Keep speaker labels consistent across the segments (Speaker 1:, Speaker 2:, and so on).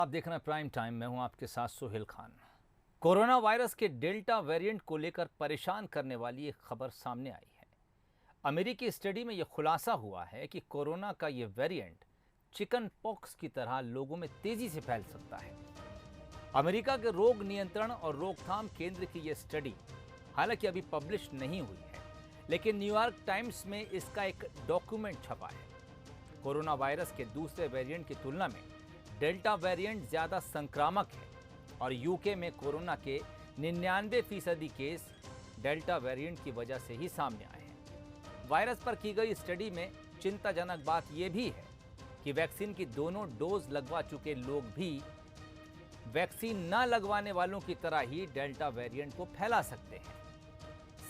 Speaker 1: आप देख रहे हैं प्राइम टाइम। मैं हूं आपके साथ सोहेल खान। कोरोना वायरस के डेल्टा वेरिएंट को लेकर परेशान करने वाली एक खबर सामने आई है। अमेरिकी स्टडी में यह खुलासा हुआ है कि कोरोना का यह वेरिएंट चिकन पॉक्स की तरह लोगों में तेजी से फैल सकता है। अमेरिका के रोग नियंत्रण और रोकथाम केंद्र की यह स्टडी हालांकि अभी पब्लिश नहीं हुई है, लेकिन न्यूयॉर्क टाइम्स में इसका एक डॉक्यूमेंट छपा है। कोरोना वायरस के दूसरे वेरिएंट की तुलना में डेल्टा वेरिएंट ज्यादा संक्रामक है और यूके में कोरोना के 99% केस डेल्टा वेरिएंट की वजह से ही सामने आए हैं। वायरस पर की गई स्टडी में चिंताजनक बात यह भी है कि वैक्सीन की दोनों डोज लगवा चुके लोग भी वैक्सीन न लगवाने वालों की तरह ही डेल्टा वेरिएंट को फैला सकते हैं।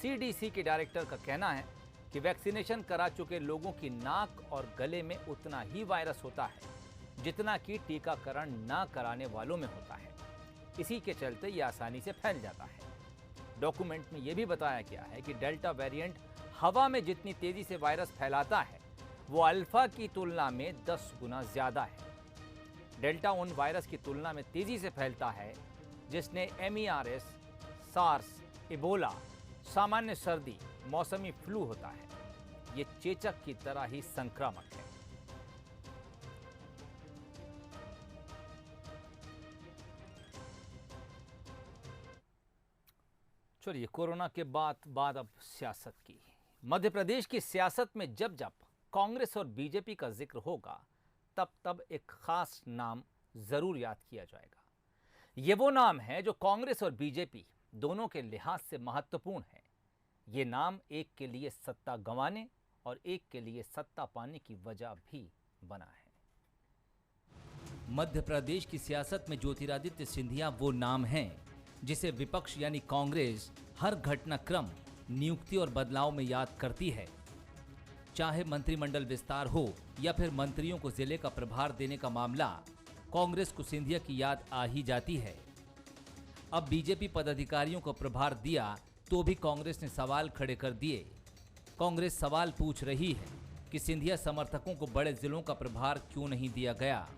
Speaker 1: सीडीसी के डायरेक्टर का कहना है कि वैक्सीनेशन करा चुके लोगों की नाक और गले में उतना ही वायरस होता है जितना कि टीकाकरण न कराने वालों में होता है। इसी के चलते यह आसानी से फैल जाता है। डॉक्यूमेंट में यह भी बताया गया है कि डेल्टा वेरिएंट हवा में जितनी तेजी से वायरस फैलाता है वो अल्फा की तुलना में 10 गुना ज्यादा है। डेल्टा उन वायरस की तुलना में तेजी से फैलता है जिसने MERS, सार्स, इबोला, सामान्य सर्दी, मौसमी फ्लू होता है। ये चेचक की तरह ही संक्रामक है। चलिए, कोरोना के बाद अब सियासत की। मध्य प्रदेश की सियासत में जब जब कांग्रेस और बीजेपी का जिक्र होगा तब तब एक खास नाम जरूर याद किया जाएगा। ये वो नाम है जो कांग्रेस और बीजेपी दोनों के लिहाज से महत्वपूर्ण है। ये नाम एक के लिए सत्ता गंवाने और एक के लिए सत्ता पाने की वजह भी बना है। मध्य प्रदेश की सियासत में ज्योतिरादित्य सिंधिया वो नाम हैं जिसे विपक्ष यानी कांग्रेस हर घटनाक्रम, नियुक्ति और बदलाव में याद करती है। चाहे मंत्रिमंडल विस्तार हो या फिर मंत्रियों को जिले का प्रभार देने का मामला, कांग्रेस को सिंधिया की याद आ ही जाती है। अब बीजेपी पदाधिकारियों को प्रभार दिया तो भी कांग्रेस ने सवाल खड़े कर दिए। कांग्रेस सवाल पूछ रही है कि सिंधिया समर्थकों को बड़े जिलों का प्रभार क्यों नहीं दिया गया।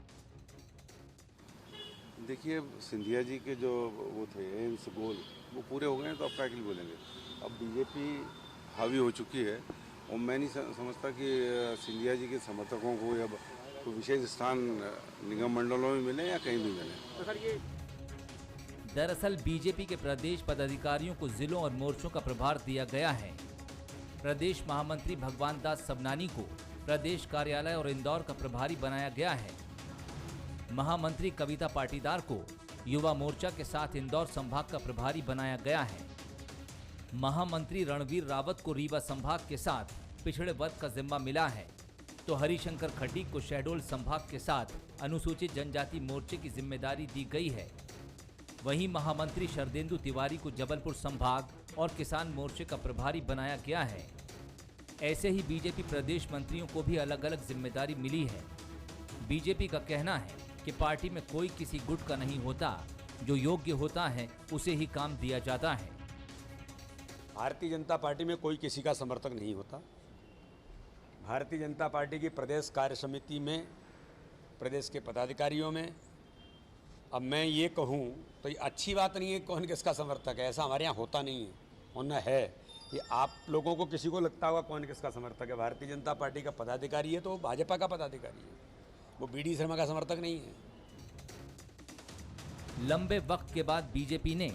Speaker 2: देखिए, सिंधिया जी के जो वो थे एम्स गोल वो पूरे हो गए हैं तो अब क्या के लिए बोलेंगे। अब बीजेपी हावी हो चुकी है और मैं नहीं समझता कि सिंधिया जी के समर्थकों को या कोई विशेष स्थान निगम मंडलों में मिले या कहीं भी मिले। तो सर ये
Speaker 1: दरअसल बीजेपी के प्रदेश पदाधिकारियों को जिलों और मोर्चों का प्रभार दिया गया है। प्रदेश महामंत्री भगवान दास सबनानी को प्रदेश कार्यालय और इंदौर का प्रभारी बनाया गया है। महामंत्री कविता पाटीदार को युवा मोर्चा के साथ इंदौर संभाग का प्रभारी बनाया गया है। महामंत्री रणवीर रावत को रीवा संभाग के साथ पिछड़े वर्ग का जिम्मा मिला है, तो हरिशंकर खटीक को शहडोल संभाग के साथ अनुसूचित जनजाति मोर्चे की जिम्मेदारी दी गई है। वहीं महामंत्री शरदेंदु तिवारी को जबलपुर संभाग और किसान मोर्चे का प्रभारी बनाया गया है। ऐसे ही बीजेपी प्रदेश मंत्रियों को भी अलग अलग जिम्मेदारी मिली है। बीजेपी का कहना है कि पार्टी में कोई किसी गुट का नहीं होता, जो योग्य होता है उसे ही काम दिया जाता है।
Speaker 3: भारतीय जनता पार्टी में कोई किसी का समर्थक नहीं होता। भारतीय जनता पार्टी की प्रदेश कार्य समिति में, प्रदेश के पदाधिकारियों में, अब मैं ये कहूँ तो ये अच्छी बात नहीं है कौन किसका समर्थक है। ऐसा हमारे यहाँ होता नहीं है और न है कि आप लोगों को किसी को लगता होगा कौन किसका समर्थक है। भारतीय जनता पार्टी का पदाधिकारी है तो भाजपा का पदाधिकारी है, वो BD शर्मा का समर्थक नहीं है।
Speaker 1: लंबे वक्त के बाद बीजेपी ने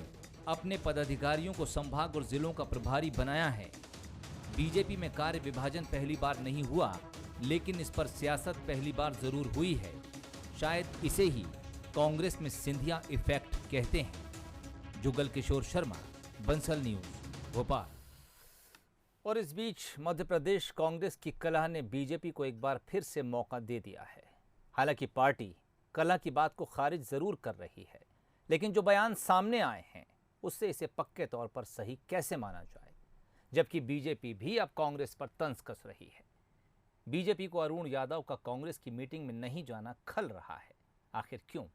Speaker 1: अपने पदाधिकारियों को संभाग और जिलों का प्रभारी बनाया है। बीजेपी में कार्य विभाजन पहली बार नहीं हुआ, लेकिन इस पर सियासत पहली बार जरूर हुई है। शायद इसे ही कांग्रेस में सिंधिया इफेक्ट कहते हैं। जुगल किशोर शर्मा, बंसल न्यूज, भोपाल। और इस बीच मध्य प्रदेश कांग्रेस की कलह ने बीजेपी को एक बार फिर से मौका दे दिया है। हालांकि पार्टी कलह की बात को खारिज जरूर कर रही है, लेकिन जो बयान सामने आए हैं उससे इसे पक्के तौर पर सही कैसे माना जाए, जबकि बीजेपी भी अब कांग्रेस पर तंज कस रही है। बीजेपी को अरुण यादव का कांग्रेस की मीटिंग में नहीं जाना खल रहा है। आखिर क्यों,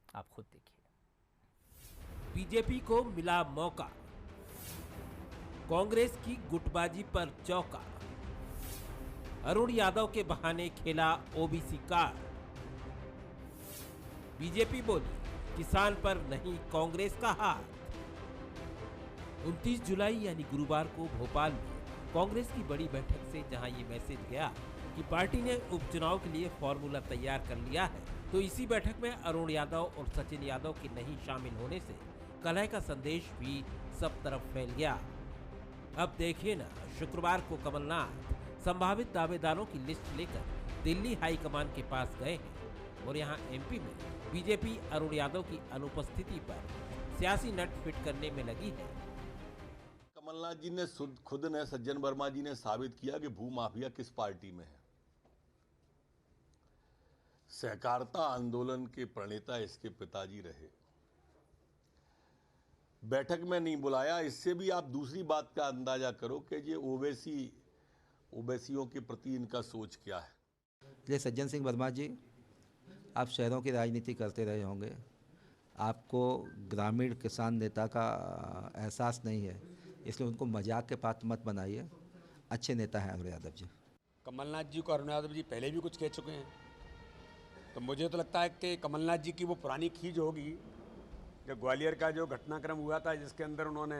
Speaker 1: आप खुद देखिए।
Speaker 4: बीजेपी को मिला मौका, कांग्रेस की गुटबाजी पर चौका। अरुण यादव के बहाने खेला ओबीसी कार्ड। बीजेपी बोली, किसान पर नहीं कांग्रेस का हाथ। 29 जुलाई यानी गुरुवार को भोपाल में कांग्रेस की बड़ी बैठक से जहां ये मैसेज गया कि पार्टी ने उपचुनाव के लिए फॉर्मूला तैयार कर लिया है, तो इसी बैठक में अरुण यादव और सचिन यादव के नहीं शामिल होने से कलह का संदेश भी सब तरफ फैल गया। अब देखिए ना, शुक्रवार को कमलनाथ संभावित दावेदारों की लिस्ट लेकर दिल्ली हाईकमान के पास गए हैं और यहां एमपी में बीजेपी अरुण यादव की अनुपस्थिति पर सियासी नट फिट करने में लगी है।
Speaker 5: कमलनाथ जी ने खुद ने सज्जन वर्मा जी ने साबित किया कि भूमाफिया किस पार्टी में है। सहकारिता आंदोलन के प्रणेता इसके पिताजी रहे। बैठक में नहीं बुलाया, इससे भी आप दूसरी बात का अंदाजा करो कि ये ओवैसियों के प्रति इनका सोच क्या है।
Speaker 6: इसलिए सज्जन सिंह वर्मा जी, आप शहरों की राजनीति करते रहे होंगे, आपको ग्रामीण किसान नेता का एहसास नहीं है, इसलिए उनको मजाक के पात्र मत बनाइए। अच्छे नेता हैं अरुण यादव जी।
Speaker 3: कमलनाथ जी को अरुण यादव जी पहले भी कुछ कह चुके हैं, तो मुझे तो लगता है कि कमलनाथ जी की वो पुरानी खींच होगी, जो ग्वालियर का जो घटनाक्रम हुआ था जिसके अंदर उन्होंने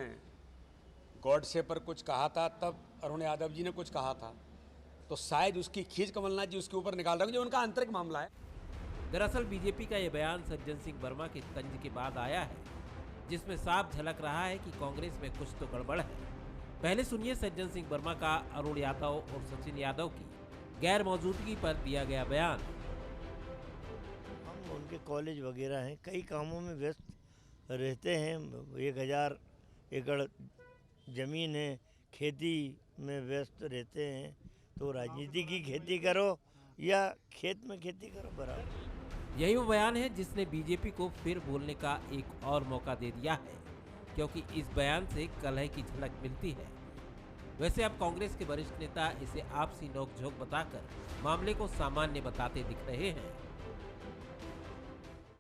Speaker 3: गॉडसे पर कुछ कहा था, तब अरुण यादव जी ने कुछ कहा था, तो शायद उसकी खींच कमलनाथ जी उसके ऊपर निकाल रहे हैं, जो उनका आंतरिक मामला है।
Speaker 4: दरअसल बीजेपी का यह बयान सज्जन सिंह वर्मा के तंज के बाद आया है, जिसमें साफ झलक रहा है कि कांग्रेस में कुछ तो गड़बड़ है। पहले सुनिए सज्जन सिंह वर्मा का अरुण यादव और सचिन यादव की गैर मौजूदगी पर दिया गया बयान।
Speaker 7: हम उनके कॉलेज वगैरह हैं, कई कामों में व्यस्त रहते हैं। 1000 एकड़ ज़मीन है, खेती में व्यस्त रहते हैं, तो राजनीति की खेती करो या खेत में खेती करो, बराबर।
Speaker 4: यही वो बयान है जिसने बीजेपी को फिर बोलने का एक और मौका दे दिया है, क्योंकि इस बयान से कलह की झलक मिलती है। वैसे अब कांग्रेस के वरिष्ठ नेता इसे आपसी नोकझोंक बताकर मामले को सामान्य बताते दिख रहे हैं।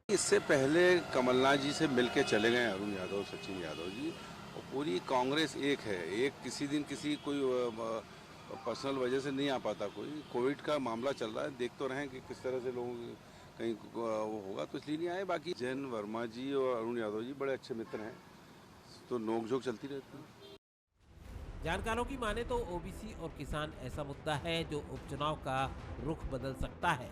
Speaker 2: इससे पहले कमलनाथ जी से मिलके चले गए अरुण यादव, सचिन यादव जी, और पूरी कांग्रेस एक है। एक किसी दिन किसी कोई पर्सनल वजह से नहीं आ पाता, कोई कोविड का मामला चल रहा है, देख तो रहे हैं कि किस तरह से लोग कहीं वो होगा, तो इसलिए नहीं आए। बाकी जैन वर्मा जी और अरुण यादव जी बड़े अच्छे मित्र हैं, तो नोकझोंक चलती रहती है।
Speaker 4: जानकारों की माने तो ओबीसी और किसान ऐसा मुद्दा है जो उपचुनाव का रुख बदल सकता है।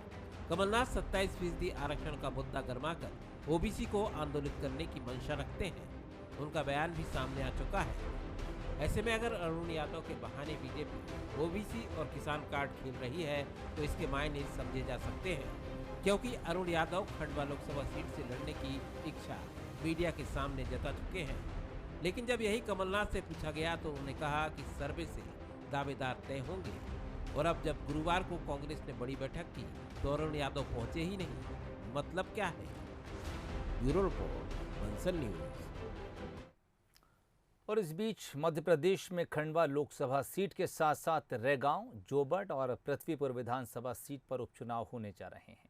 Speaker 4: कमलनाथ 27% आरक्षण का मुद्दा गरमाकर ओबीसी को आंदोलित करने की मंशा रखते हैं। उनका बयान भी सामने आ चुका है। ऐसे में अगर अरुण यादव के बहाने बीजेपी ओबीसी और किसान कार्ड खेल रही है, तो इसके मायने समझे जा सकते हैं, क्योंकि अरुण यादव खंडवा लोकसभा सीट से लड़ने की इच्छा मीडिया के सामने जता चुके हैं। लेकिन जब यही कमलनाथ से पूछा गया तो उन्होंने कहा कि सर्वे से दावेदार तय होंगे, और अब जब गुरुवार को कांग्रेस ने बड़ी बैठक की तो अरुण यादव पहुंचे ही नहीं। मतलब क्या है? Bureau report, Bansal news.
Speaker 1: और इस बीच मध्य प्रदेश में खंडवा लोकसभा सीट के साथ साथ रैगांव, जोबट और पृथ्वीपुर विधानसभा सीट पर उपचुनाव होने जा रहे हैं।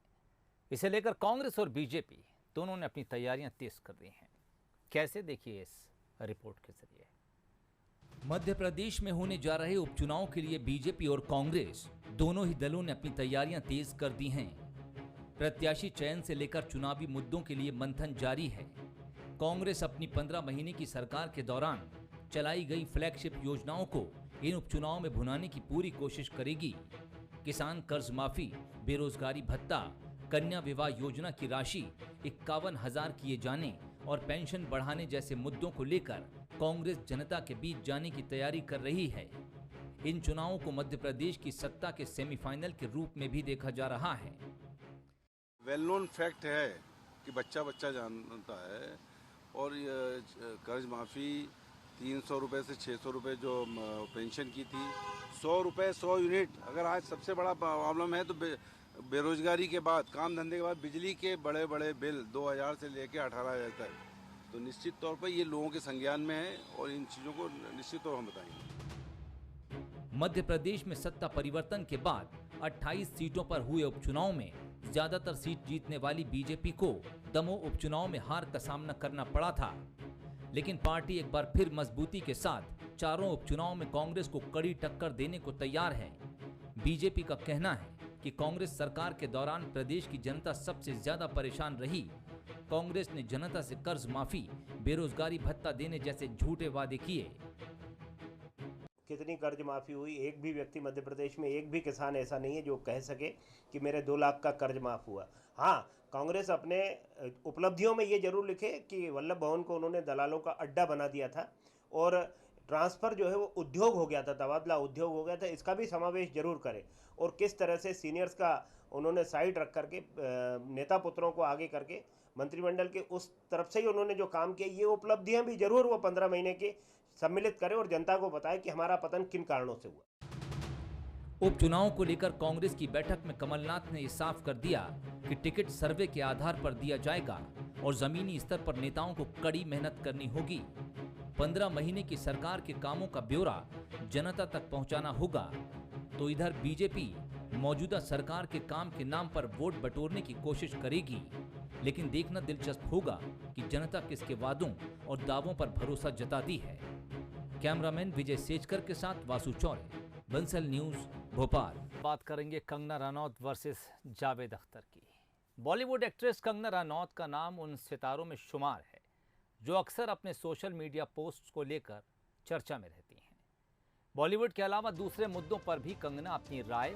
Speaker 1: इसे लेकर कांग्रेस और बीजेपी दोनों ने अपनी तैयारियां तेज कर दी हैं। कैसे, देखिए इस रिपोर्ट के जरिए। मध्य प्रदेश में होने जा रहे उपचुनाव के लिए बीजेपी और कांग्रेस दोनों ही दलों ने अपनी तैयारियां तेज कर दी हैं। प्रत्याशी चयन से लेकर चुनावी मुद्दों के लिए मंथन जारी है। कांग्रेस अपनी 15 महीने की सरकार के दौरान चलाई गई फ्लैगशिप योजनाओं को इन उपचुनाव में भुनाने की पूरी कोशिश करेगी। किसान कर्ज माफी, बेरोजगारी भत्ता, कन्या विवाह योजना की राशि 51,000 किए जाने और पेंशन बढ़ाने जैसे मुद्दों को लेकर कांग्रेस जनता के बीच जाने की तैयारी कर रही है। इन चुनावों को मध्य प्रदेश की सत्ता के सेमीफाइनल के रूप में भी देखा जा रहा है।
Speaker 2: वेल नोन फैक्ट है कि बच्चा बच्चा जानता है, और ये कर्ज माफ़ी 300 रुपये से 600 रुपये जो पेंशन की थी, 100 रुपये 100 यूनिट। अगर आज सबसे बड़ा प्रॉब्लम है तो बेरोजगारी के बाद, काम धंधे के बाद बिजली के बड़े बड़े बिल 2000 से लेकर 18,000 तक, तो निश्चित तौर पर ये लोगों के संज्ञान में है और इन चीज़ों को निश्चित तौर पर हम बताएंगे।
Speaker 1: मध्य प्रदेश में सत्ता परिवर्तन के बाद 28 सीटों पर हुए उपचुनाव में ज्यादातर सीट जीतने वाली बीजेपी को दमोह उपचुनाव में हार का सामना करना पड़ा था, लेकिन पार्टी एक बार फिर मजबूती के साथ चारों उपचुनाव में कांग्रेस को कड़ी टक्कर देने को तैयार है। बीजेपी का कहना है कि कांग्रेस सरकार के दौरान प्रदेश की जनता सबसे ज्यादा परेशान रही। कांग्रेस ने जनता से कर्ज माफी, बेरोजगारी भत्ता देने जैसे झूठे वादे किए।
Speaker 8: कितनी कर्ज माफ़ी हुई? एक भी व्यक्ति मध्य प्रदेश में, एक भी किसान ऐसा नहीं है जो कह सके कि मेरे 2 लाख का कर्ज माफ़ हुआ। हाँ, कांग्रेस अपने उपलब्धियों में ये जरूर लिखे कि वल्लभ भवन को उन्होंने दलालों का अड्डा बना दिया था और ट्रांसफ़र जो है वो उद्योग हो गया था, तबादला उद्योग हो गया था, इसका भी समावेश जरूर करें। और किस तरह से सीनियर्स का उन्होंने साइड रख करके नेता पुत्रों को आगे करके मंत्रिमंडल के उस तरफ से ही उन्होंने जो काम किया, ये उपलब्धियां भी जरूर वो 15 महीने के सम्मिलित करें और जनता को बताएं कि हमारा पतन किन कारणों से हुआ।
Speaker 1: उपचुनाव को लेकर कांग्रेस की बैठक में कमलनाथ ने ये साफ कर दिया कि टिकट सर्वे के आधार पर दिया जाएगा और जमीनी स्तर पर नेताओं को कड़ी मेहनत करनी होगी। 15 महीने की सरकार के कामों का ब्यौरा जनता तक पहुंचाना होगा। तो इधर बीजेपी मौजूदा सरकार के काम के नाम पर वोट बटोरने की कोशिश करेगी, लेकिन देखना दिलचस्प होगा कि जनता किसके वादों और दावों पर भरोसा जताती है। कैमरामैन विजय सेजकर के साथ वासु चौरे, बंसल न्यूज, भोपाल। बात करेंगे कंगना रनौत वर्सेस जावेद अख्तर की। बॉलीवुड एक्ट्रेस कंगना रनौत का नाम उन सितारों में शुमार है जो अक्सर अपने सोशल मीडिया पोस्ट्स को लेकर चर्चा में रहती हैं। बॉलीवुड के अलावा दूसरे मुद्दों पर भी कंगना अपनी राय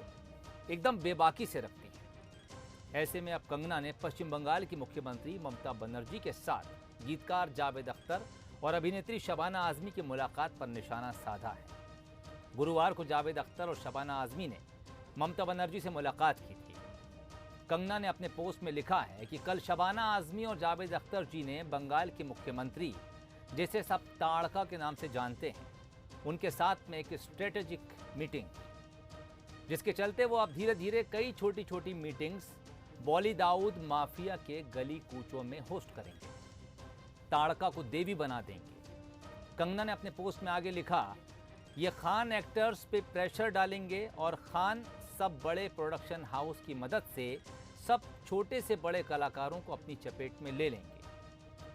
Speaker 1: एकदम बेबाकी से रखती हैं। ऐसे में अब कंगना ने पश्चिम बंगाल की मुख्यमंत्री ममता बनर्जी के साथ गीतकार जावेद अख्तर और अभिनेत्री शबाना आजमी की मुलाकात पर निशाना साधा है। गुरुवार को जावेद अख्तर और शबाना आजमी ने ममता बनर्जी से मुलाकात की थी। कंगना ने अपने पोस्ट में लिखा है कि कल शबाना आजमी और जावेद अख्तर जी ने बंगाल के मुख्यमंत्री, जिसे सब ताड़का के नाम से जानते हैं, उनके साथ में एक स्ट्रेटेजिक मीटिंग, जिसके चलते वो अब धीरे धीरे कई छोटी छोटी मीटिंग्स बॉलीवुड माफिया के गली कूचों में होस्ट करेंगे, ताड़का को देवी बना देंगे। कंगना ने अपने पोस्ट में आगे लिखा, ये खान एक्टर्स पे प्रेशर डालेंगे और खान सब बड़े प्रोडक्शन हाउस की मदद से सब छोटे से बड़े कलाकारों को अपनी चपेट में ले लेंगे।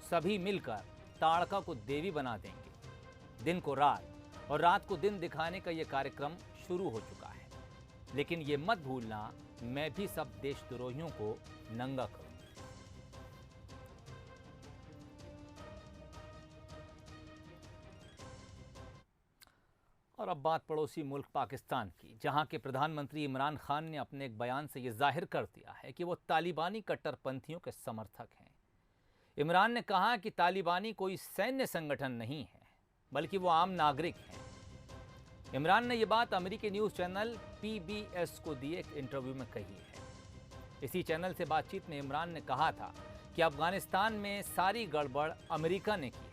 Speaker 1: सभी मिलकर ताड़का को देवी बना देंगे। दिन को रात और रात को दिन दिखाने का ये कार्यक्रम शुरू हो चुका है। लेकिन ये मत भूलना, मैं भी सब देशद्रोहियों को नंगा करूंगी। और अब बात पड़ोसी मुल्क पाकिस्तान की, जहां के प्रधानमंत्री इमरान खान ने अपने एक बयान से ये जाहिर कर दिया है कि वो तालिबानी कट्टरपंथियों के समर्थक हैं। इमरान ने कहा कि तालिबानी कोई सैन्य संगठन नहीं है, बल्कि वो आम नागरिक हैं। इमरान ने ये बात अमेरिकी न्यूज़ चैनल PBS को दिए एक इंटरव्यू में कही है। इसी चैनल से बातचीत में इमरान ने कहा था कि अफगानिस्तान में सारी गड़बड़ अमेरिका ने की है।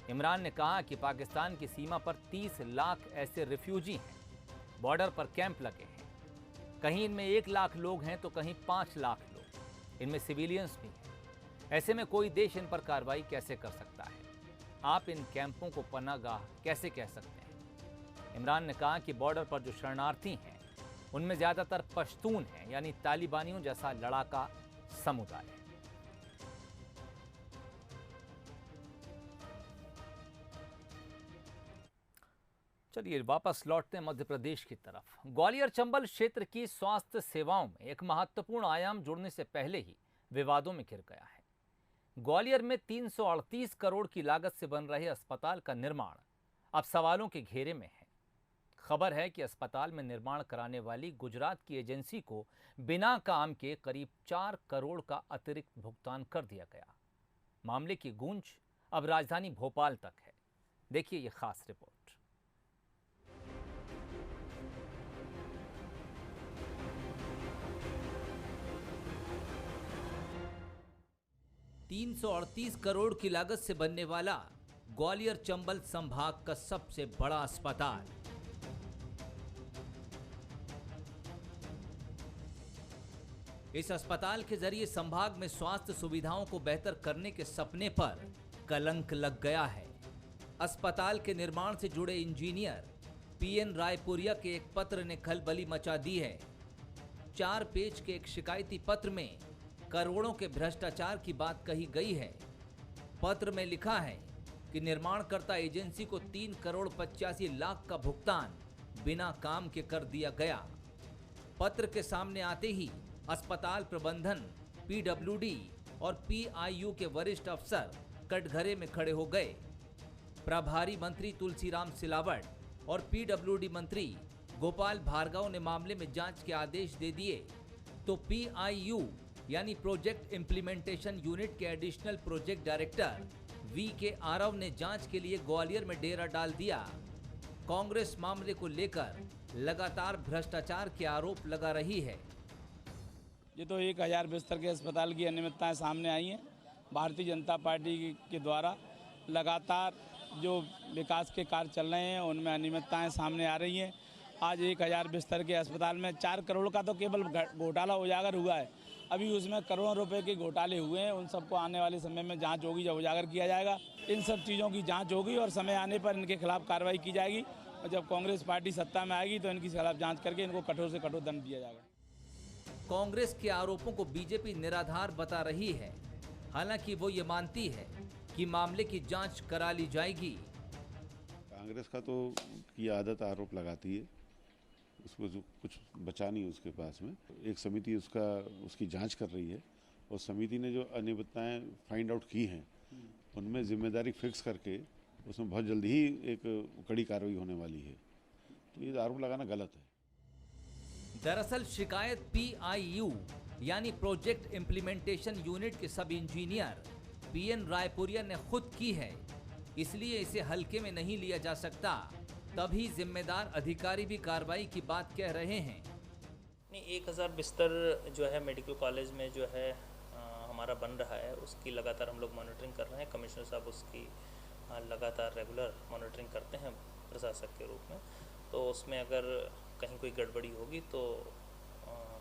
Speaker 1: इमरान ने कहा कि पाकिस्तान की सीमा पर 30 लाख ऐसे रिफ्यूजी हैं, बॉर्डर पर कैंप लगे हैं। कहीं इनमें 1 लाख लोग हैं तो कहीं 5 लाख लोग, इनमें सिविलियंस भी हैं। ऐसे में कोई देश इन पर कार्रवाई कैसे कर सकता है? आप इन कैंपों को पनाहगाह कैसे कह सकते हैं? इमरान ने कहा कि बॉर्डर पर जो शरणार्थी हैं उनमें ज़्यादातर पश्तून हैं, यानी तालिबानियों जैसा लड़ाका समुदाय है। चलिए वापस लौटते हैं मध्य प्रदेश की तरफ। ग्वालियर चंबल क्षेत्र की स्वास्थ्य सेवाओं में एक महत्वपूर्ण आयाम जुड़ने से पहले ही विवादों में घिर गया है। ग्वालियर में 338 करोड़ की लागत से बन रहे अस्पताल का निर्माण अब सवालों के घेरे में है। खबर है कि अस्पताल में निर्माण कराने वाली गुजरात की एजेंसी को बिना काम के करीब 4 करोड़ का अतिरिक्त भुगतान कर दिया गया। मामले की गूंज अब राजधानी भोपाल तक है। देखिए ये खास रिपोर्ट। 338 करोड़ की लागत से बनने वाला ग्वालियर चंबल संभाग का सबसे बड़ा अस्पताल। इस अस्पताल के जरिए संभाग में स्वास्थ्य सुविधाओं को बेहतर करने के सपने पर कलंक लग गया है। अस्पताल के निर्माण से जुड़े इंजीनियर PN रायपुरिया के एक पत्र ने खलबली मचा दी है। 4 पेज के एक शिकायती पत्र में करोड़ों के भ्रष्टाचार की बात कही गई है। पत्र में लिखा है कि निर्माणकर्ता एजेंसी को 3 करोड़ 85 लाख का भुगतान बिना काम के कर दिया गया। पत्र के सामने आते ही अस्पताल प्रबंधन, पीडब्ल्यूडी और पीआईयू के वरिष्ठ अफसर कटघरे में खड़े हो गए। प्रभारी मंत्री तुलसीराम सिलावट और पीडब्ल्यूडी मंत्री गोपाल भार्गव ने मामले में जांच के आदेश दे दिए, तो पीआईयू यानी प्रोजेक्ट इम्प्लीमेंटेशन यूनिट के additional project director VK Aarav ने जांच के लिए ग्वालियर में डेरा डाल दिया। कांग्रेस मामले को लेकर लगातार भ्रष्टाचार के आरोप लगा रही है।
Speaker 9: ये तो 1000 बिस्तर के अस्पताल की अनियमितताएं सामने आई हैं। भारतीय जनता पार्टी के द्वारा लगातार जो विकास के कार्य चल रहे हैं उनमें अनियमितताएं सामने आ रही हैं। आज 1000 बिस्तर के अस्पताल में 4 करोड़ का तो केवल घोटाला उजागर हुआ है। अभी उसमें करोड़ों रुपए के घोटाले हुए हैं। उन सबको आने वाले समय में जांच होगी, जब उजागर किया जाएगा। इन सब चीज़ों की जांच होगी और समय आने पर इनके खिलाफ कार्रवाई की जाएगी। और जब कांग्रेस पार्टी सत्ता में आएगी तो इनके खिलाफ जांच करके इनको कठोर से कठोर दंड दिया जाएगा।
Speaker 1: कांग्रेस के आरोपों को बीजेपी निराधार बता रही है। हालांकि वो ये मानती है कि मामले की जांच करा ली जाएगी।
Speaker 2: कांग्रेस का तो ये आदत आरोप लगाती है, उसको जो कुछ बचा नहीं उसके पास में। एक समिति उसकी जांच कर रही है और समिति ने जो अनियमितताएं फाइंड आउट की हैं उनमें जिम्मेदारी फिक्स करके उसमें बहुत जल्दी ही एक कड़ी कार्रवाई होने वाली है। तो ये आरोप लगाना गलत है।
Speaker 1: दरअसल शिकायत पीआईयू यानी प्रोजेक्ट इम्प्लीमेंटेशन यूनिट के सब इंजीनियर पीएन रायपुरिया ने खुद की है, इसलिए इसे हल्के में नहीं लिया जा सकता। तभी जिम्मेदार अधिकारी भी कार्रवाई की बात कह रहे हैं।
Speaker 10: 1000 बिस्तर जो है मेडिकल कॉलेज में जो है हमारा बन रहा है, उसकी लगातार हम लोग मॉनिटरिंग कर रहे हैं। कमिश्नर साहब उसकी लगातार रेगुलर मॉनिटरिंग करते हैं प्रशासक के रूप में। तो उसमें अगर कहीं कोई गड़बड़ी होगी तो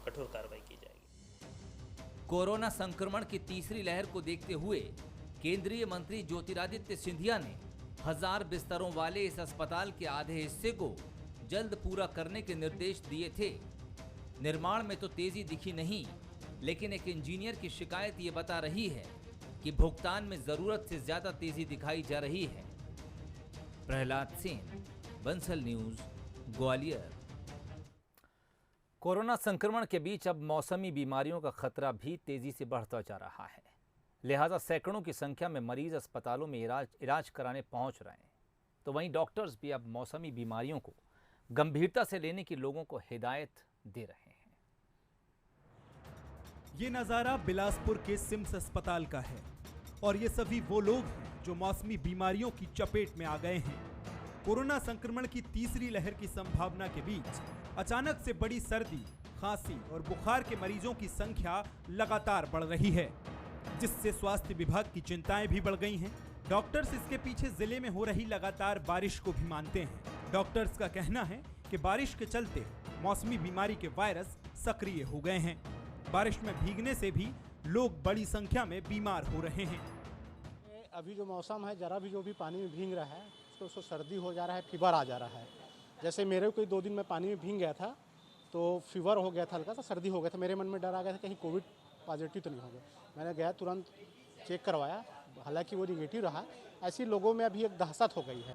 Speaker 10: कठोर कार्रवाई की जाएगी।
Speaker 1: कोरोना संक्रमण की तीसरी लहर को देखते हुए केंद्रीय मंत्री ज्योतिरादित्य सिंधिया ने 1000 बिस्तरों वाले इस अस्पताल के आधे हिस्से को जल्द पूरा करने के निर्देश दिए थे। निर्माण में तो तेजी दिखी नहीं, लेकिन एक इंजीनियर की शिकायत ये बता रही है कि भुगतान में जरूरत से ज्यादा तेजी दिखाई जा रही है। प्रहलाद सिंह, बंसल न्यूज, ग्वालियर। कोरोना संक्रमण के बीच अब मौसमी बीमारियों का खतरा भी तेजी से बढ़ता जा रहा है। लिहाजा सैकड़ों की संख्या में मरीज अस्पतालों में इलाज कराने पहुंच रहे हैं। तो वहीं डॉक्टर्स भी अब मौसमी बीमारियों को गंभीरता से लेने की लोगों को हिदायत दे रहे हैं।
Speaker 11: ये नज़ारा बिलासपुर के सिम्स अस्पताल का है और ये सभी वो लोग हैं जो मौसमी बीमारियों की चपेट में आ गए हैं। कोरोना संक्रमण की तीसरी लहर की संभावना के बीच अचानक से बड़ी सर्दी, खांसी और बुखार के मरीजों की संख्या लगातार बढ़ रही है, जिससे स्वास्थ्य विभाग की चिंताएं भी बढ़ गई हैं। डॉक्टर्स इसके पीछे जिले में हो रही लगातार बारिश को भी मानते हैं। डॉक्टर्स का कहना है कि बारिश के चलते मौसमी बीमारी के वायरस सक्रिय हो गए हैं। बारिश में भीगने से भी लोग बड़ी संख्या में बीमार हो रहे हैं।
Speaker 12: अभी जो मौसम है, जरा भी जो भी पानी में भीग रहा है उसको सर्दी हो जा रहा है, फीवर आ जा रहा है। जैसे मेरे को 2 दिन में पानी में भीग गया था तो फीवर हो गया था, हल्का सा सर्दी हो गया था। मेरे मन में डर आ गया था कहीं कोविड पॉजिटिव तो नहीं हो गया। मैंने गया, तुरंत चेक करवाया, हालांकि वो निगेटिव रहा। ऐसे लोगों में अभी एक दहशत हो गई है।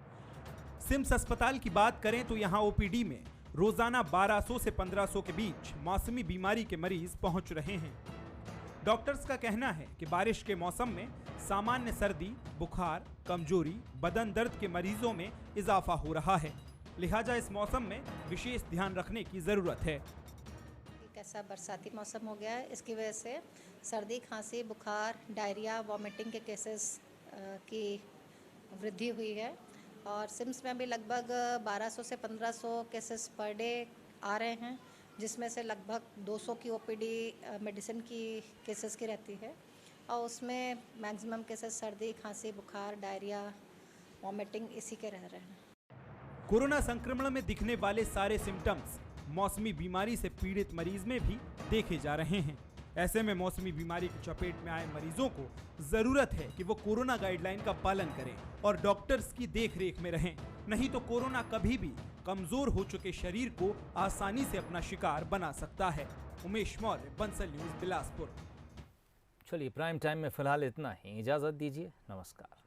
Speaker 11: सिम्स अस्पताल की बात करें तो यहाँ ओपीडी में रोजाना 1200 से 1500 के बीच मौसमी बीमारी के मरीज पहुंच रहे हैं। डॉक्टर्स का कहना है कि बारिश के मौसम में सामान्य सर्दी, बुखार, कमजोरी, बदन दर्द के मरीजों में इजाफा हो रहा है। लिहाजा इस मौसम में विशेष ध्यान रखने की जरूरत है।
Speaker 13: कैसा बरसाती मौसम हो गया है, इसकी वजह से सर्दी, खांसी, बुखार, डायरिया, वॉमिटिंग के केसेस की वृद्धि हुई है। और सिम्स में भी लगभग 1200 से 1500 केसेस पर डे आ रहे हैं, जिसमें से लगभग 200 की ओपीडी मेडिसिन की केसेस की रहती है और उसमें मैक्सिमम केसेस सर्दी, खांसी, बुखार, डायरिया, वॉमिटिंग इसी के रह रहे हैं।
Speaker 11: कोरोना संक्रमण में दिखने वाले सारे सिम्टम्स मौसमी बीमारी से पीड़ित मरीज में भी देखे जा रहे हैं। ऐसे में मौसमी बीमारी की चपेट में आए मरीजों को जरूरत है कि वो कोरोना गाइडलाइन का पालन करें और डॉक्टर्स की देखरेख में रहें, नहीं तो कोरोना कभी भी कमजोर हो चुके शरीर को आसानी से अपना शिकार बना सकता है। उमेश मौर्य, बंसल न्यूज, बिलासपुर।
Speaker 1: चलिए, प्राइम टाइम में फिलहाल इतना ही। इजाजत दीजिए, नमस्कार।